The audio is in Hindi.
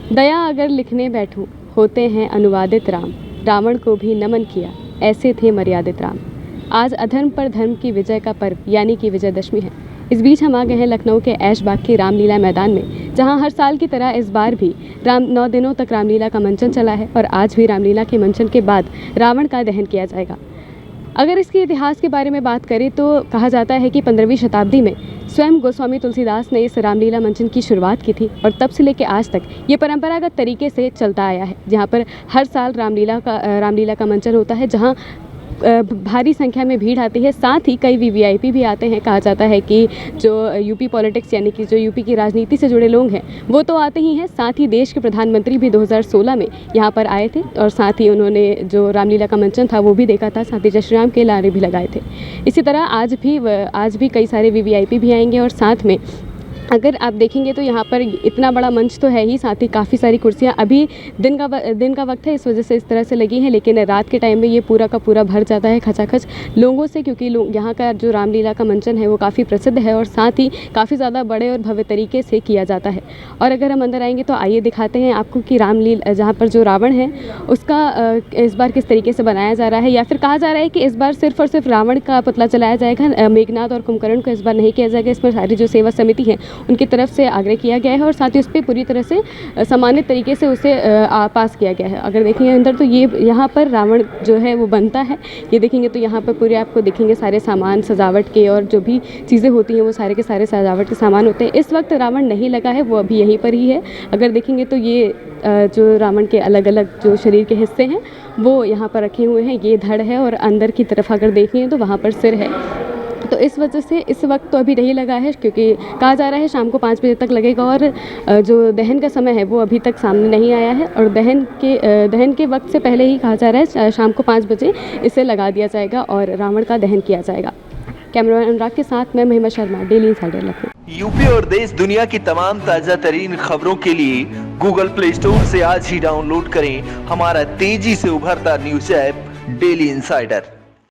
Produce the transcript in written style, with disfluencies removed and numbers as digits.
दया अगर लिखने बैठूं होते हैं अनुवादित राम, रावण को भी नमन किया ऐसे थे मर्यादित राम। आज अधर्म पर धर्म की विजय का पर्व यानी कि विजयदशमी है। इस बीच हम आ गए हैं लखनऊ के ऐशबाग के रामलीला मैदान में, जहां हर साल की तरह इस बार भी 9 दिनों तक रामलीला का मंचन चला है और आज भी रामलीला के मंचन के बाद रावण का दहन किया जाएगा। अगर इसके इतिहास के बारे में बात करें तो कहा जाता है कि 15वीं शताब्दी में स्वयं गोस्वामी तुलसीदास ने इस रामलीला मंचन की शुरुआत की थी और तब से लेकर आज तक ये परंपरागत तरीके से चलता आया है, जहाँ पर हर साल रामलीला का मंचन होता है, जहाँ भारी संख्या में भीड़ आती है। साथ ही कई वीवीआईपी भी आते हैं। कहा जाता है कि जो यूपी पॉलिटिक्स यानी कि जो यूपी की राजनीति से जुड़े लोग हैं वो तो आते ही हैं, साथ ही देश के प्रधानमंत्री भी 2016 में यहाँ पर आए थे और साथ ही उन्होंने जो रामलीला का मंचन था वो भी देखा था, साथ ही जय श्री राम के नारे भी लगाए थे। इसी तरह आज भी कई सारे वीवीआईपी भी आएंगे और साथ में अगर आप देखेंगे तो यहाँ पर इतना बड़ा मंच तो है ही, साथ ही काफ़ी सारी कुर्सियाँ अभी दिन का वक्त है, इस वजह से इस तरह से लगी हैं, लेकिन रात के टाइम में ये पूरा का पूरा भर जाता है खचाखच लोगों से, क्योंकि यहाँ का जो रामलीला का मंचन है वो काफ़ी प्रसिद्ध है और साथ ही काफ़ी ज़्यादा बड़े और भव्य तरीके से किया जाता है। और अगर हम अंदर आएंगे तो आइए दिखाते हैं आपको कि रामलीला जहाँ पर जो रावण है उसका इस बार किस तरीके से बनाया जा रहा है, या फिर कहा जा रहा है कि इस बार सिर्फ और सिर्फ रावण का पुतला चलाया जाएगा, मेघनाथ और कुंभकर्ण को इस बार नहीं किया जाएगा। इस पर सारी जो सेवा समिति है उनकी तरफ से आग्रह किया गया है और साथ ही उस पर पूरी तरह से सम्मानित तरीके से उसे पास किया गया है। अगर देखेंगे अंदर तो ये यहाँ पर रावण जो है वो बनता है, ये देखेंगे तो यहाँ पर पूरे आपको देखेंगे सारे सामान सजावट के और जो भी चीज़ें होती हैं वो सारे के सारे सजावट के सामान होते हैं। इस वक्त रावण नहीं लगा है, वो अभी यहीं पर ही है। अगर देखेंगे तो ये जो रावण के अलग अलग जो शरीर के हिस्से हैं वो यहाँ पर रखे हुए हैं। ये धड़ है और अंदर की तरफ अगर देखें तो वहाँ पर सिर है। तो इस वजह से इस वक्त तो अभी नहीं लगा है, क्योंकि कहा जा रहा है शाम को 5 बजे तक लगेगा और जो दहन का समय है वो अभी तक सामने नहीं आया है और दहन के वक्त से पहले ही कहा जा रहा है शाम को 5 बजे इसे लगा दिया जाएगा और रावण का दहन किया जाएगा। कैमरामैन अनुराग के साथ मैं महिमा Sharma, daily insider Lucknow. UP और देश दुनिया की तमाम ताजा तरीन खबरों के लिए गूगल प्ले स्टोर से आज ही डाउनलोड करें हमारा तेजी से उभरता न्यूज ऐप डेली इंसाइडर।